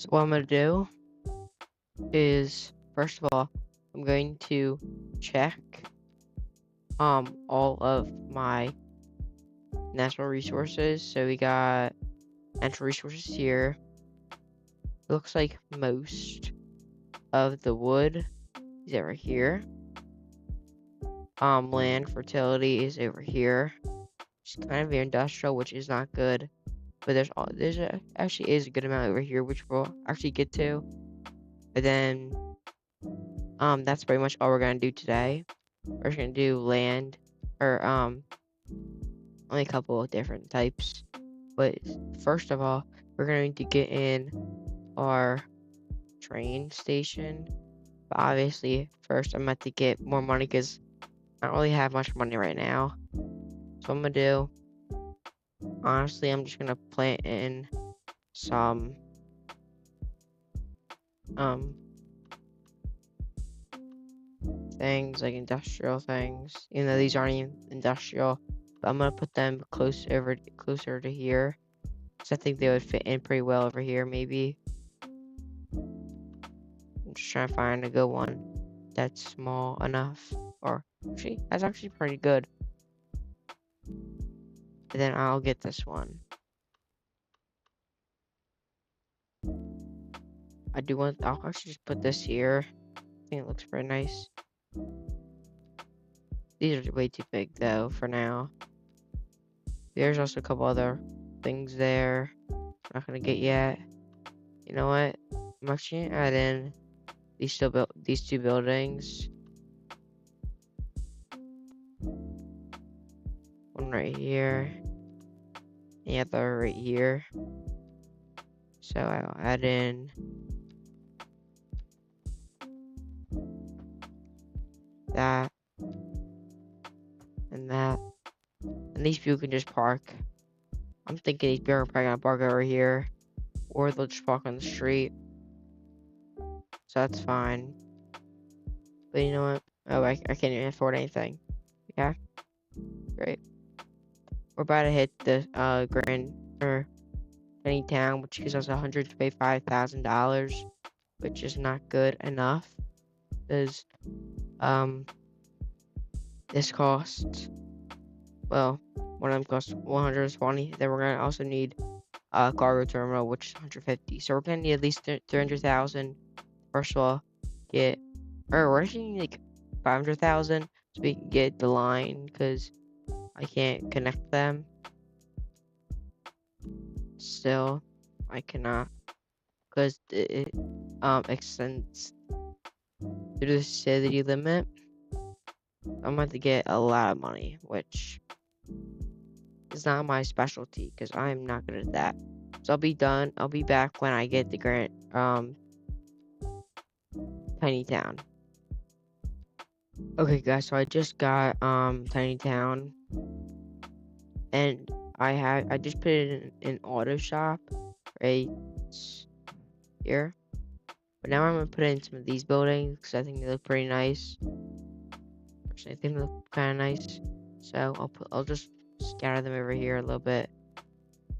So what I'm gonna do is, first of all, I'm going to check all of my natural resources. So we got natural resources here. It looks like most of the wood is over here. Land fertility is over here. It's kind of industrial, which is not good. But actually is a good amount over here, which we'll actually get to. But then that's pretty much all we're gonna do today. We're just gonna do land, or only a couple of different types. But first of all, we're going to get in our train station. But obviously, first I'm about to get more money because I don't really have much money right now. So what I'm gonna do, honestly, I'm just gonna plant in some things like industrial things, even though these aren't even industrial. But I'm gonna put them closer to here, because I think they would fit in pretty well over here. Maybe I'm just trying to find a good one that's small enough, or actually that's actually pretty good. And then I'll get this one. I'll actually just put this here. I think it looks pretty nice. These are way too big though for now. There's also a couple other things there. I'm not gonna get yet. You know what? I'm actually gonna add in these two buildings. One right here, and the other right here. So I'll add in that and that, and these people can just park. I'm thinking these people are probably gonna park over here, or they'll just park on the street. So that's fine. But you know what? Oh, I can't even afford anything. Yeah, great. We're about to hit the grand or any town, which gives us $125,000, which is not good enough. Because this costs, well, one of them costs 120. Then we're gonna also need a cargo terminal, which is 150. So we're gonna need at least 300,000. First of all, we're actually need like 500,000 so we can get the line, because I can't connect them. Still, I cannot, because it extends to the city limit. I'm going to get a lot of money, which is not my specialty, because I'm not good at that. So I'll be done. I'll be back when I get the grant tiny town. Okay guys, so I just got tiny town, and I just put it in auto shop right here. But now I'm gonna put in some of these buildings because I think they look pretty nice. Personally, I think they look kind of nice. So I'll just scatter them over here a little bit,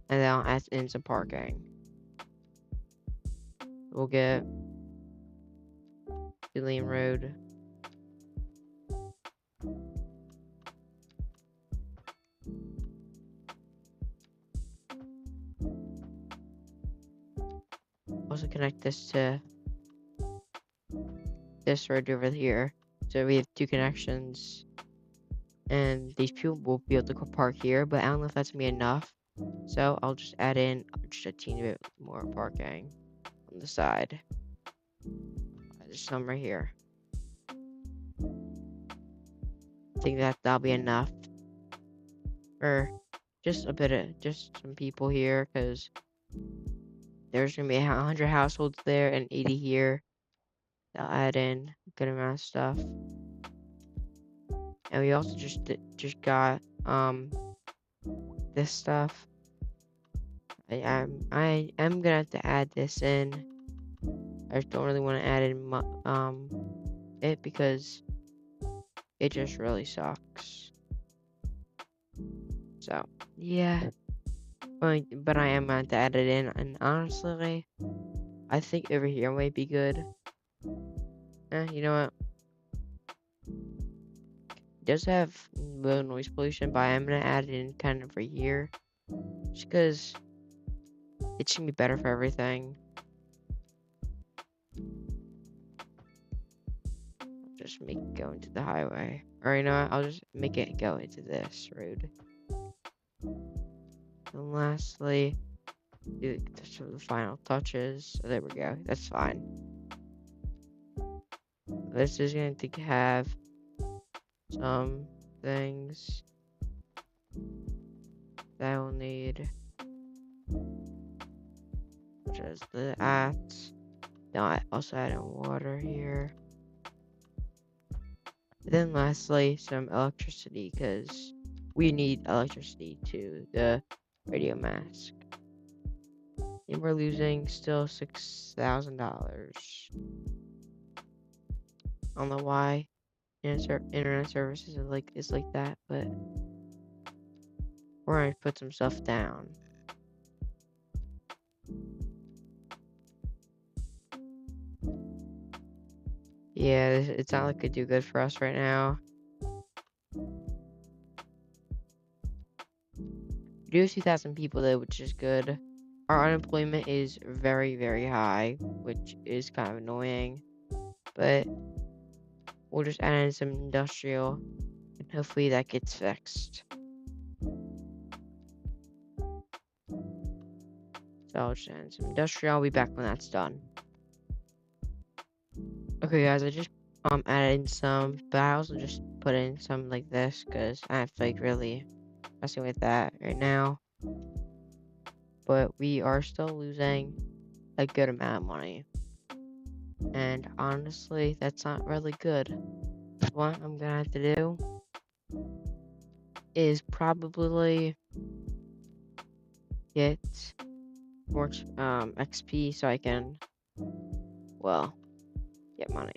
and then I'll add in some parking. We'll get Julian Road. Also connect this to this road over here, so we have two connections, and these people will be able to park here. But I don't know if that's gonna be enough, so I'll just add in just a teeny bit more parking on the side. There's some right here. I think that'll be enough, or just some people here, because there's gonna be 100 households there and 80 here. I'll add in a good amount of stuff. And we also just got this stuff. I am gonna have to add this in. I just don't really want to add in it, because it just really sucks. So yeah, but I am going to add it in, and honestly, I think over here might be good. You know what? It does have low noise pollution, but I'm gonna add it in kind of over here. Just because it should be better for everything. Just make it go into the highway. Or you know what? I'll just make it go into this road. And lastly, do the final touches. So there we go. That's fine. This is going to have some things that we'll need, such as the ats. Now I also add in water here. And then lastly, some electricity, because we need electricity to the radio mask. And we're losing still $6,000. I don't know why internet services is like that, but we're gonna put some stuff down. Yeah, it's not like it do good for us right now. We do have 2,000 people though, which is good. Our unemployment is very, very high, which is kind of annoying. But we'll just add in some industrial, and hopefully that gets fixed. So I'll just add in some industrial. I'll be back when that's done. Okay, guys, I just added in some, but I also just put in some like this because I have to like really messing with that right now. But we are still losing a good amount of money, and honestly, that's not really good. What I'm gonna have to do is probably get more XP so I can, well, get money.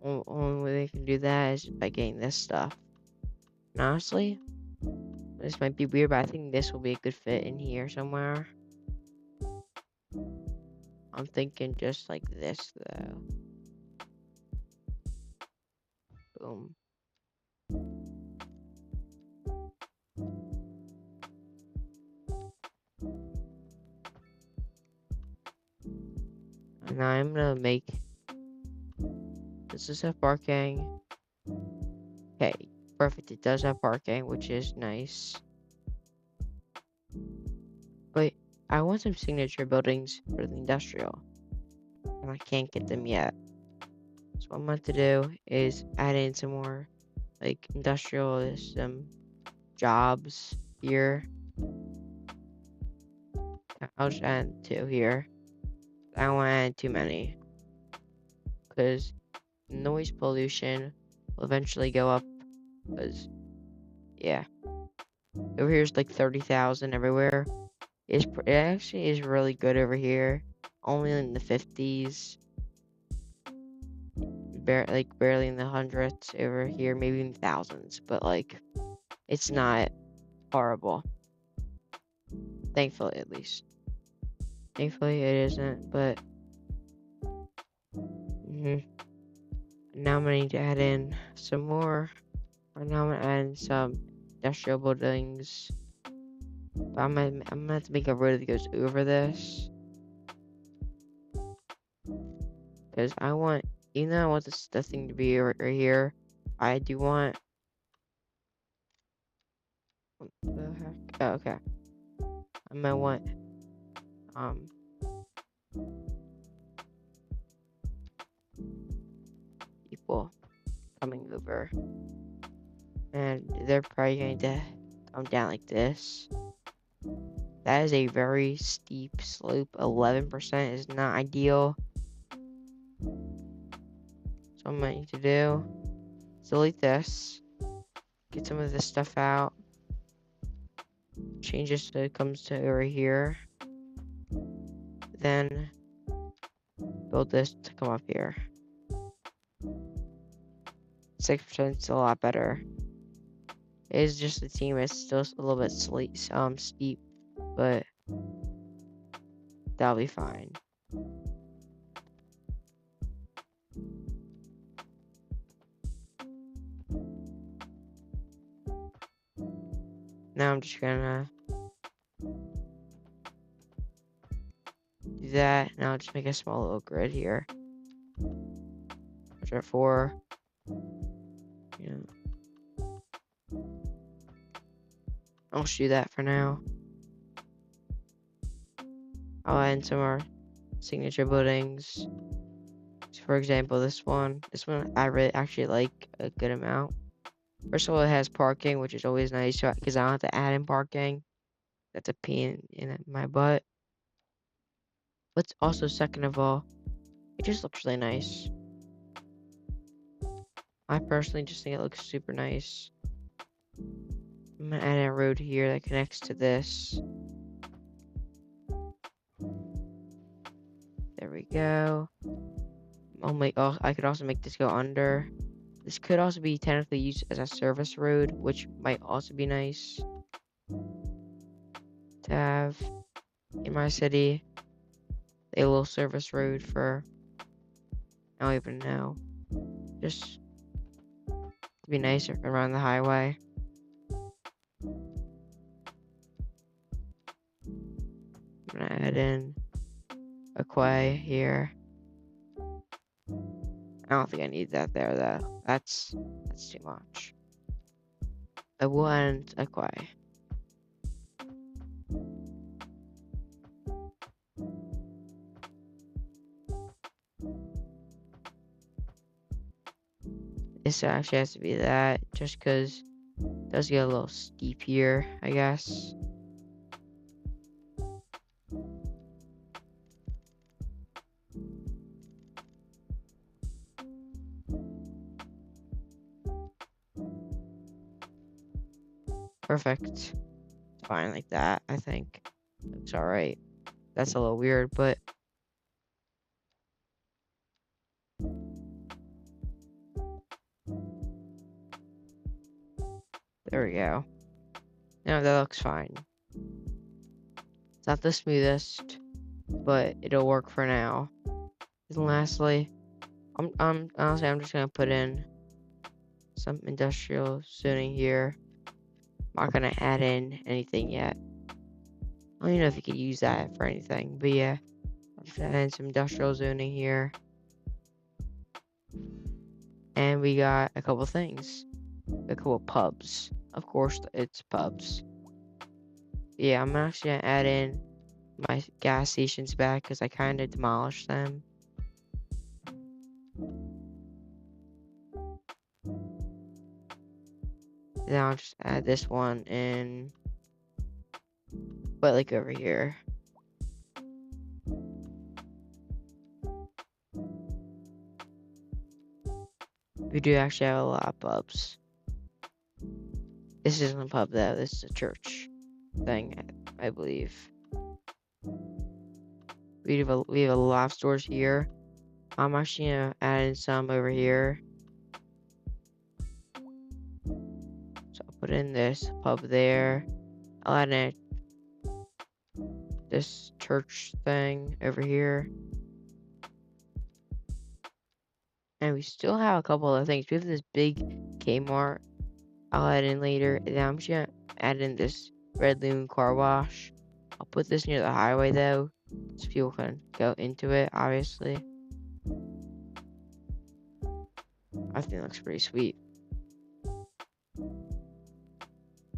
Only way they can do that is by getting this stuff. And honestly, this might be weird, but I think this will be a good fit in here somewhere. I'm thinking just like this though. Boom. And now I'm gonna make this is have parking. Okay, perfect. It does have parking, which is nice. But I want some signature buildings for the industrial, and I can't get them yet. So what I'm going to do is add in some more like industrial, some jobs here. I'll just add 2 here. I don't want to add too many because noise pollution will eventually go up. Because yeah, over here is like 30,000 everywhere. It actually is really good over here. Only in the 50s. Barely in the hundreds over here, maybe in thousands, but like it's not horrible. Thankfully, at least. Thankfully, it isn't, but now I'm gonna need to add in some more. Right now, I'm gonna add in some industrial buildings. But I'm gonna have to make a road that goes over this. Because I want, even though I want the thing to be right here, I do want. What the heck? Oh, okay. I might want people coming over, and they're probably going to come down like this. That is a very steep slope. 11% is not ideal. So what I might need to do is delete this, get some of this stuff out, change this so it comes to over here, then build this to come up here. 6% is a lot better. It is just the team. It's still a little bit steep, but That'll be fine. Now I'm just gonna do that. Now I'll just make a small little grid here. Which are 4. Yeah. I'll just do that for now. I'll add in some more signature buildings. So for example, this one I really actually like a good amount. First of all, it has parking, which is always nice because I don't have to add in parking. That's a pain in my butt. But also, second of all, it just looks really nice. I personally just think it looks super nice. I'm gonna add a road here that connects to this. There we go. Oh, I could also make this go under. This could also be technically used as a service road, which might also be nice to have in my city. A little service road for, I don't even know, just to be nicer around the highway. I'm gonna add in a quay here. I don't think I need that there though. That's too much. I will add a quay. This actually has to be that, just because it does get a little steep here, I guess. Perfect. It's fine like that, I think. Looks alright. That's a little weird, but there we go. Now that looks fine. It's not the smoothest, but it'll work for now. And lastly, honestly, I'm just gonna put in some industrial zoning here. I'm not gonna add in anything yet. I don't even know if you could use that for anything, but yeah, I'm just gonna add in some industrial zoning here. And we got a couple things. A couple pubs. Of course, it's pubs. Yeah, I'm actually gonna add in my gas stations back because I kind of demolished them. Then I'll just add this one in, but like over here. We do actually have a lot of pubs. This isn't a pub though, this is a church thing, I believe. We have a lot of stores here. I'm actually gonna add in some over here. So I'll put in this pub there. I'll add in this church thing over here. And we still have a couple other things. We have this big Kmart I'll add in later. And I'm just gonna add in this Red Loon car wash. I'll put this near the highway though, so people can go into it, obviously. I think it looks pretty sweet.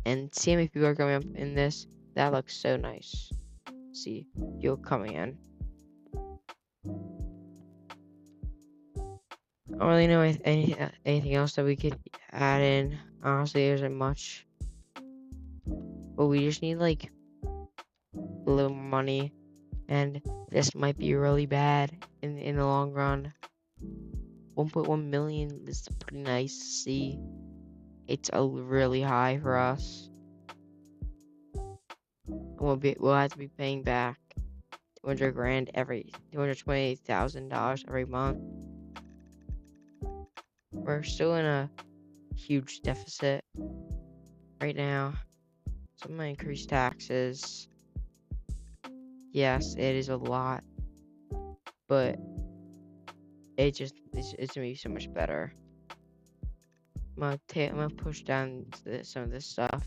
And see how many people are coming up in this? That looks so nice. See, people coming in. I don't really know anything else that we could add in. Honestly, there isn't much. But we just need like a little money. And this might be really bad in the long run. 1.1 million is pretty nice to see. It's really high for us. We'll have to be paying back $220,000 every month. We're still in a huge deficit right now. So I'm gonna increase taxes. Yes, it is a lot, but it's gonna be so much better. I'm gonna push down some of this stuff.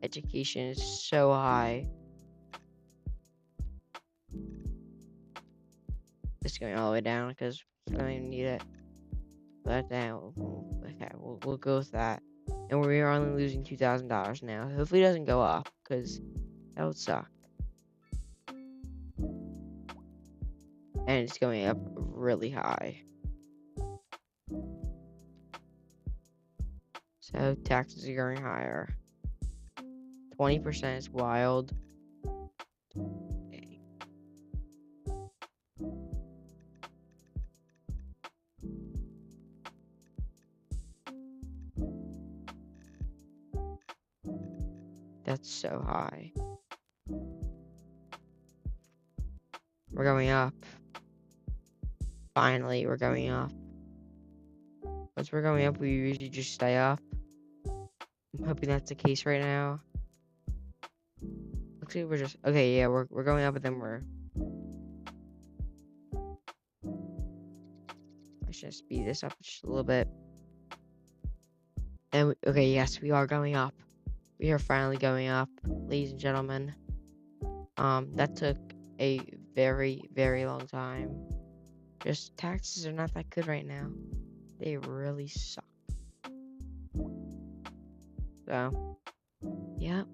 Education is so high. It's going all the way down because we don't even need it. But then, okay, we'll go with that. And we are only losing $2,000 now. Hopefully, it doesn't go up because that would suck. And it's going up really high. So taxes are going higher. 20% is wild. That's so high. We're going up. Finally, we're going up. Once we're going up, we usually just stay up. I'm hoping that's the case right now. Looks like we're just okay. Yeah, we're going up, but then I should speed this up just a little bit. And okay, yes, we are going up. We are finally going up, ladies and gentlemen. That took a very, very long time. Just taxes are not that good right now. They really suck. So, yeah.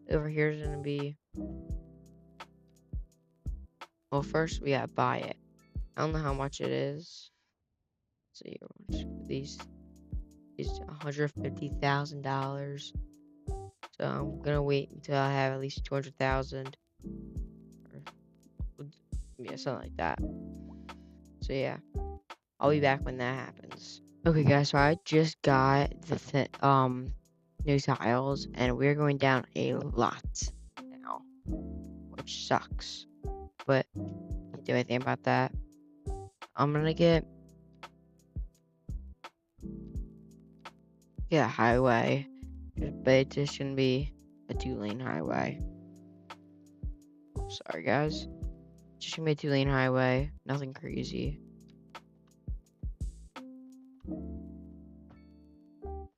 Over here is gonna be. Well, first we gotta buy it. I don't know how much it is. So these $150,000. So I'm gonna wait until I have at least 200,000. Yeah, something like that. So yeah, I'll be back when that happens. Okay, guys. So I just got the new tiles, and we're going down a lot now, which sucks. But can't do anything about that. I'm gonna get a highway, but it's just gonna be a 2-lane highway. Sorry, guys. Just gonna be a 2-lane highway. Nothing crazy.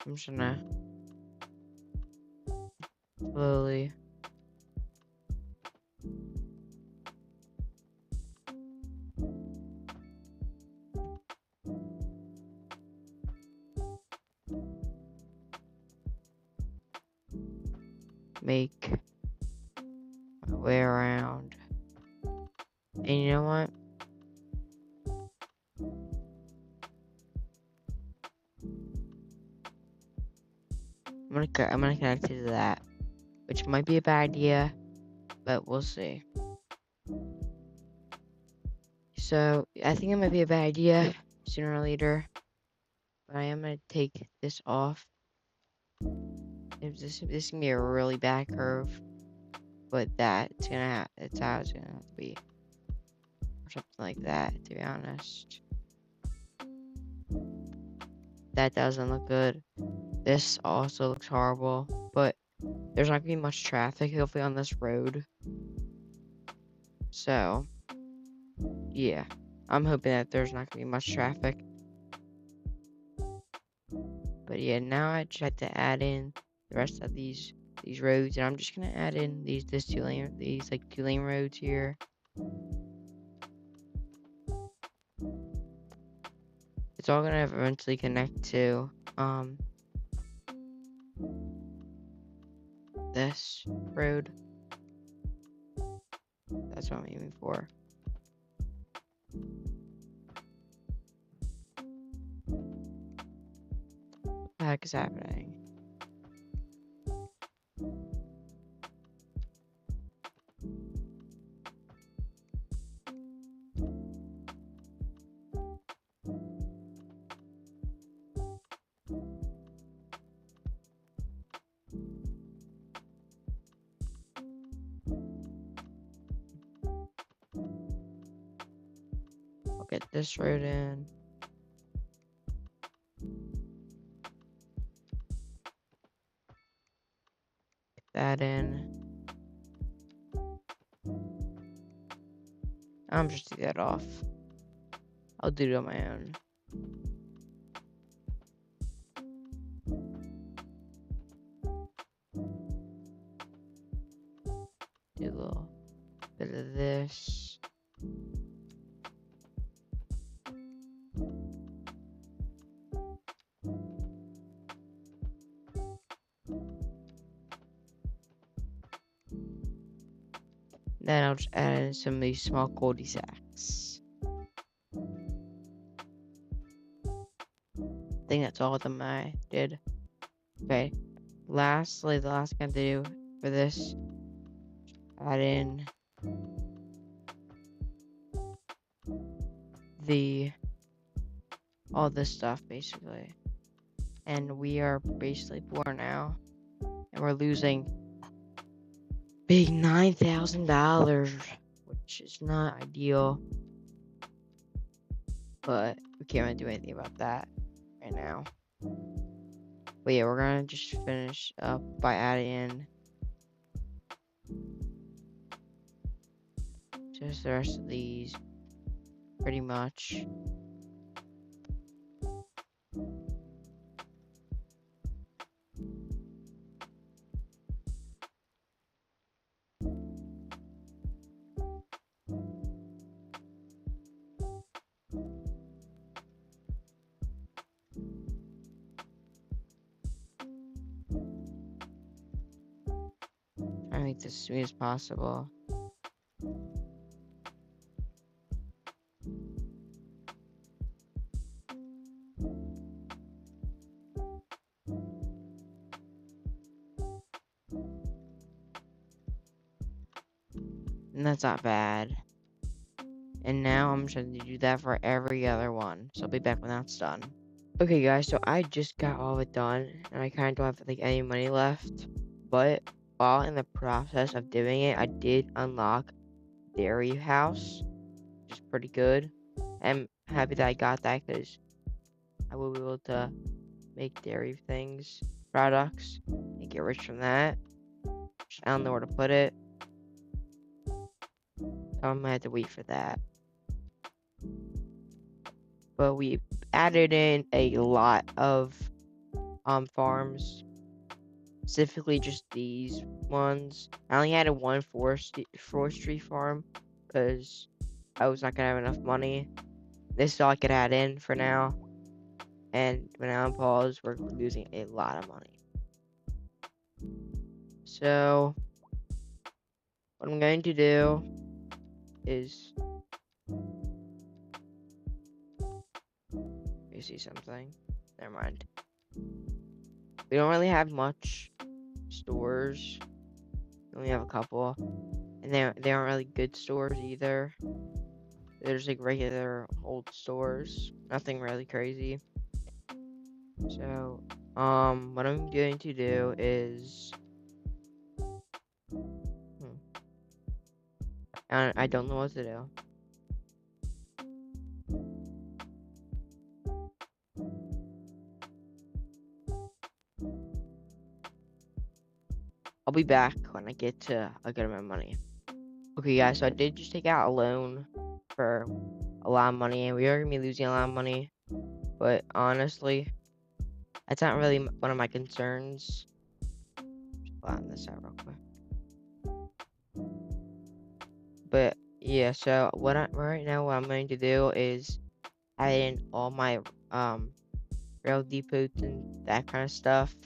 I'm just gonna slowly. Make my way around. And you know what? I'm gonna connect it to that, which might be a bad idea, but we'll see. So I think it might be a bad idea sooner or later, but I am gonna take this off. This is gonna be a really bad curve, but it's how it's gonna have to be, or something like that. To be honest, that doesn't look good. This also looks horrible, but there's not gonna be much traffic hopefully on this road. So yeah, I'm hoping that there's not gonna be much traffic. But yeah, now I just have to add in the rest of these roads, and I'm just gonna add in these 2-lane roads here. It's all gonna eventually connect to this road. That's what I'm aiming for. What the heck is happening? I'll get this road in. that in. I'm just take that off. I'll do it on my own. Do a little bit of this. Then I'll just add in some of these small cul-de-sacs. I think that's all of them I did. Okay. Lastly, the last thing I do for this, add in all this stuff basically. And we are basically poor now. And we're losing big $9,000, which is not ideal. But we can't really do anything about that right now. But yeah, we're gonna just finish up by adding in just the rest of these pretty much. Try to make this as smooth as possible. And that's not bad. And now I'm trying to do that for every other one. So I'll be back when that's done. Okay guys, so I just got all of it done and I kinda don't have like any money left. But while in the process of doing it, I did unlock Dairy House, which is pretty good. I'm happy that I got that because I will be able to make dairy things, products, and get rich from that. Just, I don't know where to put it. So I'm gonna have to wait for that. But we added in a lot of farms, specifically just these ones. I only added one forestry farm because I was not gonna have enough money. This is all I could add in for now. And when I'm paused, we're losing a lot of money. So what I'm going to do is let me see something. Never mind. We don't really have much stores. We only have a couple, and they aren't really good stores either. There's like regular old stores, nothing really crazy. So, what I'm going to do is, I don't know what to do. I'll be back when I get to a good amount of money. Okay, guys, so I did just take out a loan for a lot of money, and we are gonna be losing a lot of money. But honestly, that's not really one of my concerns. Just flatten this out real quick. But yeah, so right now what I'm going to do is add in all my rail depots and that kind of stuff.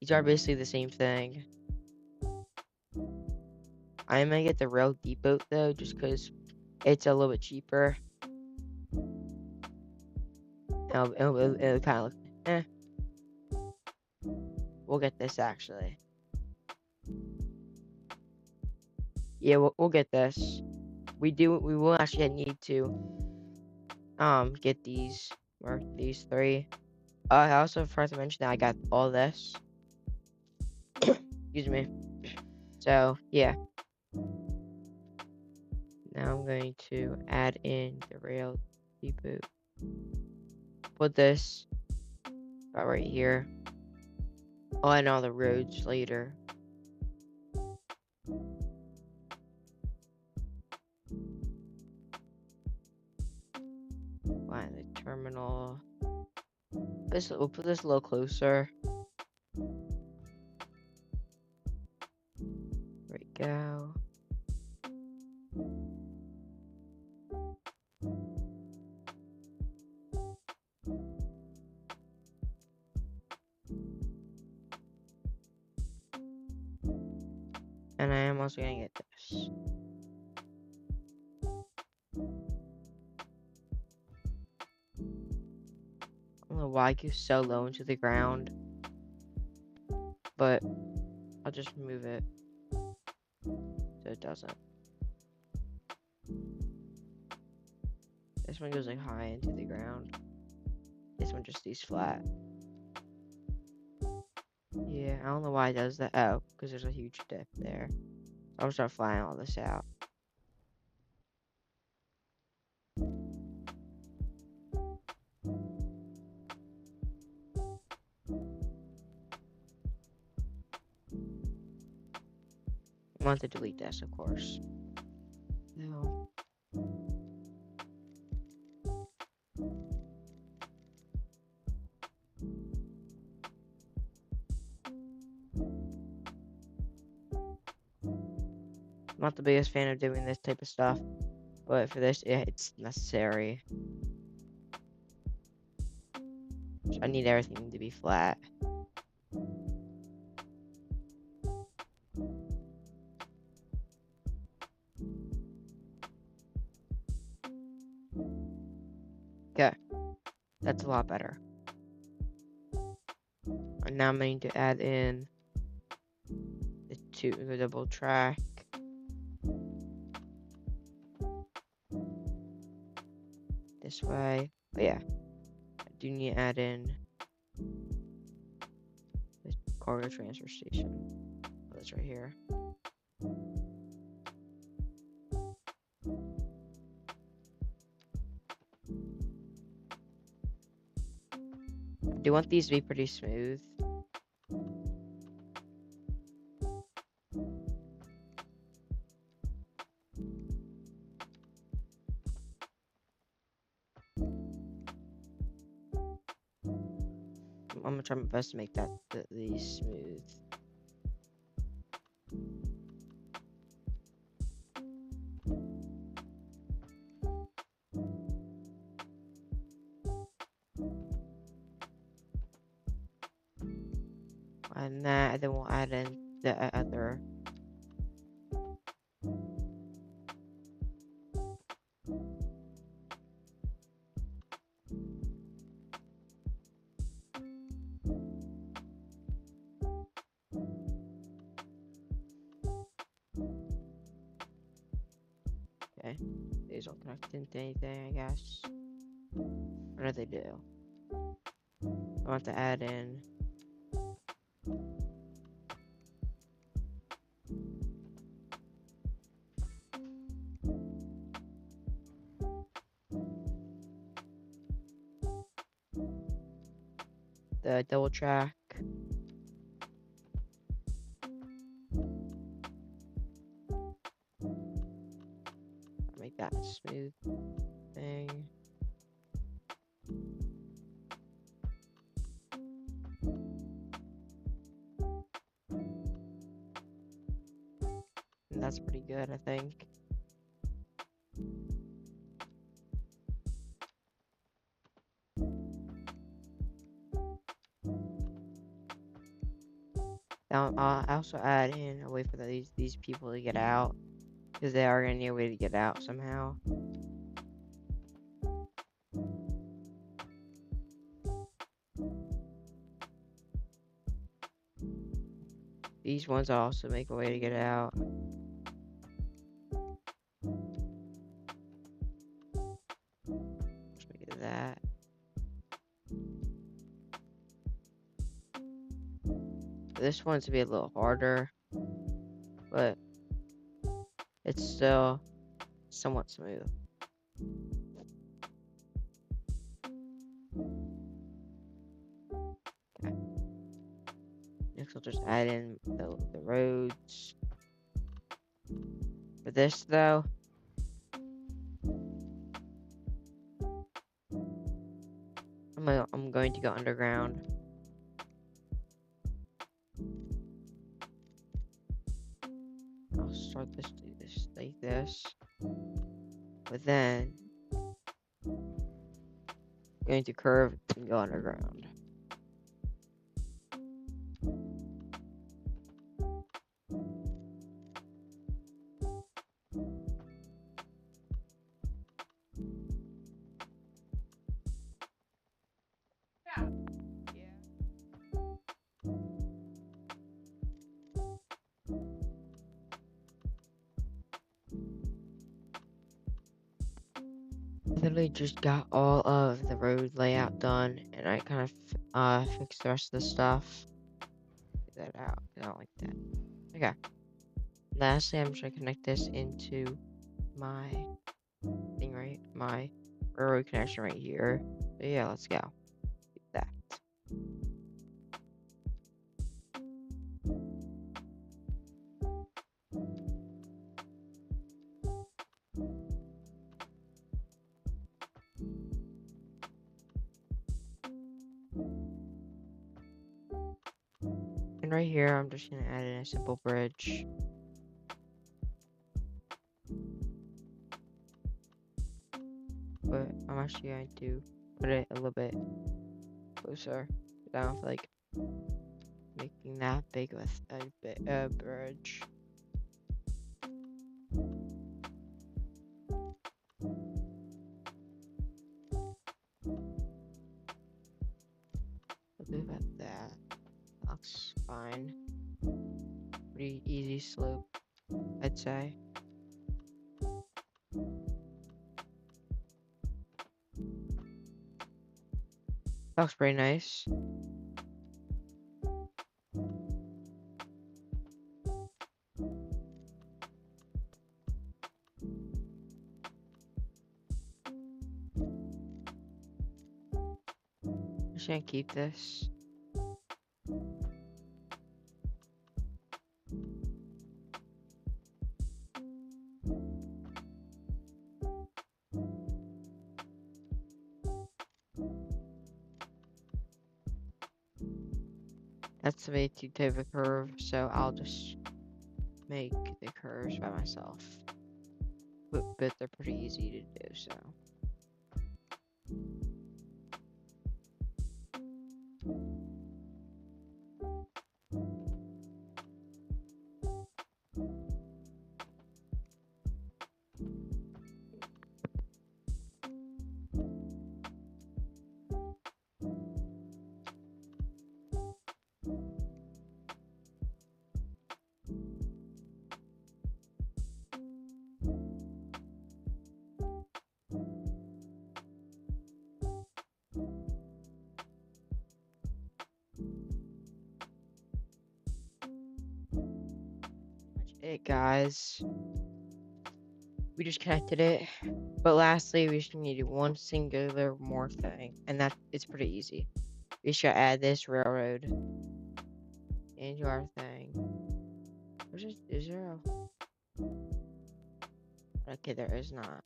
These are basically the same thing. I'm gonna get the rail depot though, just because it's a little bit cheaper. It'll kind of look, eh. We'll get this actually. Yeah, we'll get this. We will actually need to get these three. I also forgot to mention that I got all this. Excuse me. So yeah. Now I'm going to add in the rail depot. Put this about right here. Oh, and all the roads later. Find the terminal. We'll put this a little closer. There we go. And I am also gonna get this. I don't know why it goes so low into the ground, but I'll just move it so it doesn't. This one goes like high into the ground. This one just stays flat. Yeah, I don't know why it does that. Oh, because there's a huge dip there. I'll start flying all this out. I want to delete this, of course. No. I'm not the biggest fan of doing this type of stuff, but for this, it's necessary. I need everything to be flat. Okay, that's a lot better. And now I'm going to add in the double track. This way. Oh yeah, I do need to add in the cargo transfer station. Oh, that's right here. I do want these to be pretty smooth. I'm gonna try my best to make these smooth. And that, and then we'll add in the other. Okay, these don't connect into anything, I guess. What do they do? I want to add in the double track. Make that a smooth thing. And that's pretty good, I think. Now I'll also add in a way for these people to get out, because they are gonna need a way to get out somehow. These ones also make a way to get out. Just make it that. This one's to be a little harder, but it's still somewhat smooth. Okay. Next, I'll just add in the roads. For this though, I'm going to go underground. I'll start this, do this like this, but then I'm going to curve and go underground. Literally just got all of the road layout done, and I kind of fixed the rest of the stuff. Get that out. I don't like that. Okay. Lastly, I'm just gonna connect this into my thing, right? My railroad connection right here. So yeah, let's go. Do that. And right here, I'm just gonna add in a simple bridge. But I'm actually going to put it a little bit closer. I don't feel like making that big with a bridge. We'll do about that. Looks fine. Pretty easy slope, I'd say. Looks pretty nice. Just gonna keep this. That's way too tight of a curve, so I'll just make the curves by myself. But they're pretty easy to do, so. Much it, guys. We just connected it. But lastly, we just need to do one singular more thing, and that it's pretty easy. We should add this railroad into our thing. Is there a... Okay, there is not.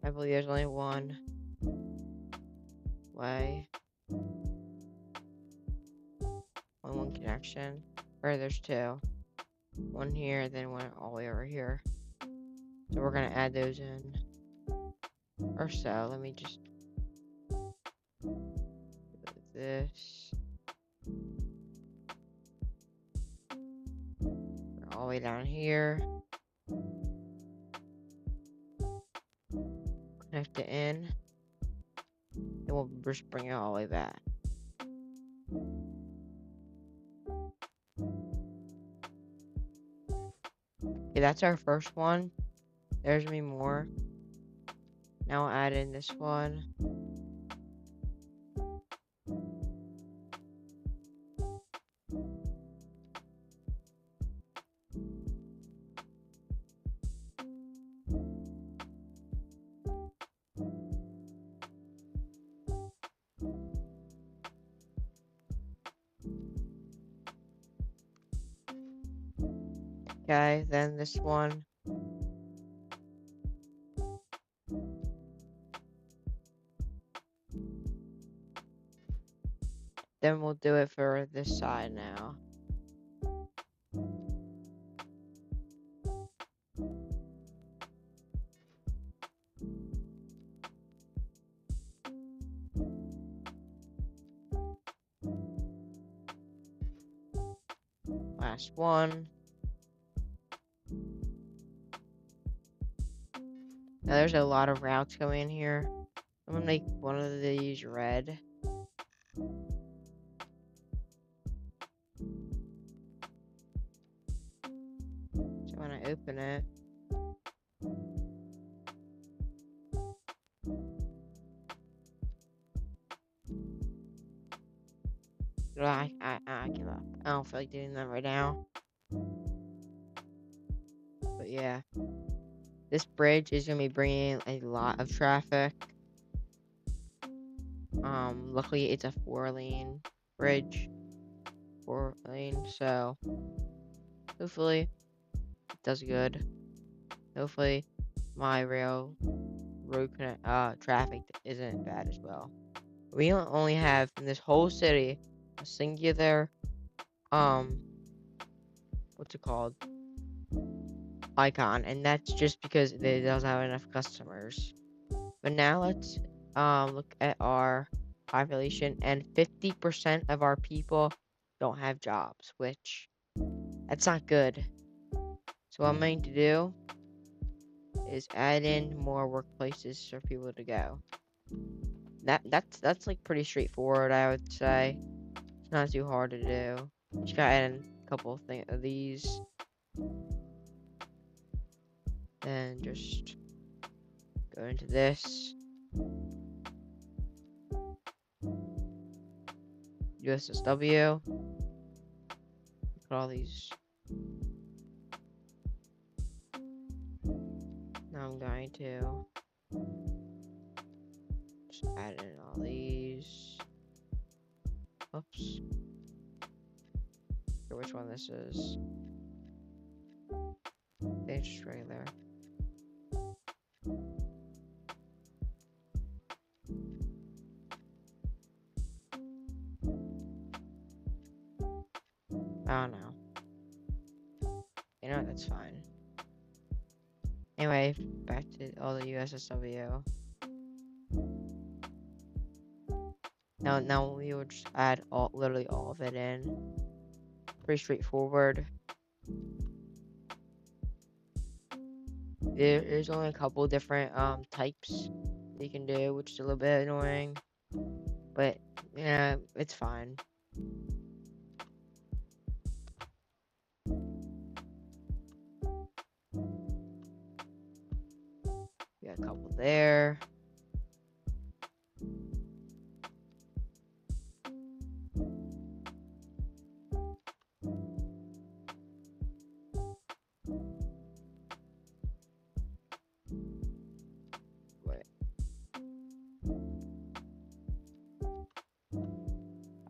I believe there's only one way. Only one connection. Or there's two. One here, then one all the way over here. So we're gonna add those in. Or so. Let me just do this. We're all the way down here. Connect it in. And we'll just bring it all the way back. Okay, that's our first one. There's gonna be more. Now I'll add in this one. Okay, then this one. Then we'll do it for this side now. Last one. Now there's a lot of routes going in here. I'm gonna make one of these red. So when I open it, I give up. I don't feel like doing that right now. But yeah, this bridge is gonna be bringing a lot of traffic. Luckily it's a 4-lane bridge, 4-lane. So hopefully it does good. Hopefully my road traffic isn't bad as well. We only have in this whole city a singular what's it called, icon, and that's just because it doesn't have enough customers. But now let's look at our population, and 50% of our people don't have jobs, which that's not good. So what I'm going to do is add in more workplaces for people to go. That's like pretty straightforward, I would say. It's not too hard to do. Just gotta add in a couple of these, and just go into this. USSW. Put all these. Now I'm going to just add in all these. Oops. Not sure which one this is. It's just regular. I don't know. You know, that's fine. Anyway, back to all the USSW. Now we will just add literally all of it in. Pretty straightforward. There's only a couple different types you can do, which is a little bit annoying, but yeah, it's fine. We got a couple there. Wait.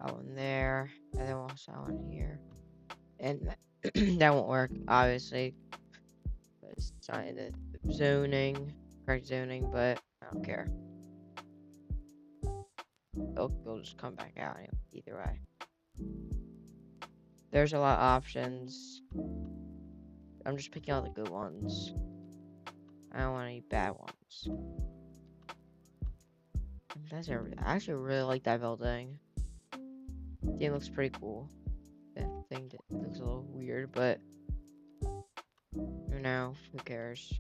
That one there, and then we'll also that one here. And that won't work, obviously, because it's not in the correct zoning, but I don't care. They'll just come back out anyway, either way. There's a lot of options. I'm just picking all the good ones. I don't want any bad ones. I actually really like that building. The game looks pretty cool. The thing that looks a little weird, but you know, who cares?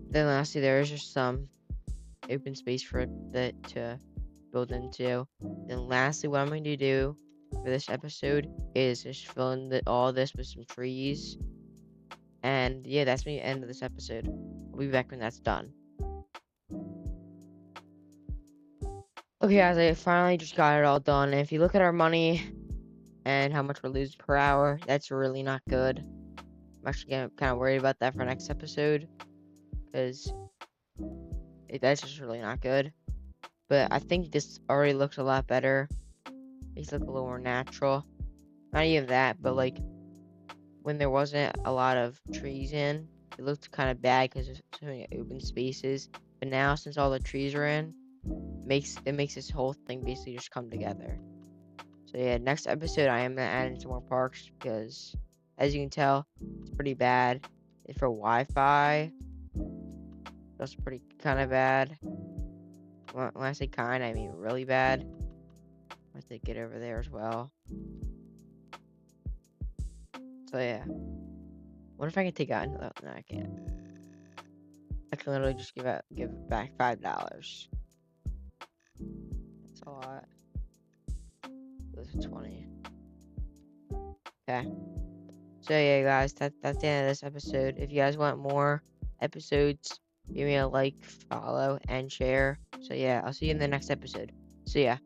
Then lastly, there is just some open space for that to build into. Then lastly, what I'm going to do for this episode is just fill in all this with some trees. And yeah, that's the end of this episode. I'll be back when that's done. Okay, guys, I finally just got it all done. And if you look at our money and how much we're losing per hour, that's really not good. I'm actually kind of worried about that for next episode, because that's just really not good. But I think this already looks a lot better. These look a little more natural. Not even that, but like when there wasn't a lot of trees in, it looked kind of bad because there's so many open spaces. But now, since all the trees are in, makes this whole thing basically just come together. So yeah, next episode I am gonna add in some more parks because, as you can tell, it's pretty bad. For Wi-Fi, that's pretty kind of bad. When I say kind, I mean really bad. I have to get over there as well. So yeah, what if I can take out another? No, I can't. I can literally just give back $5. That's a lot. Those are 20. Okay. So yeah, guys, that's the end of this episode. If you guys want more episodes, give me a like, follow, and share. So yeah, I'll see you in the next episode. See ya.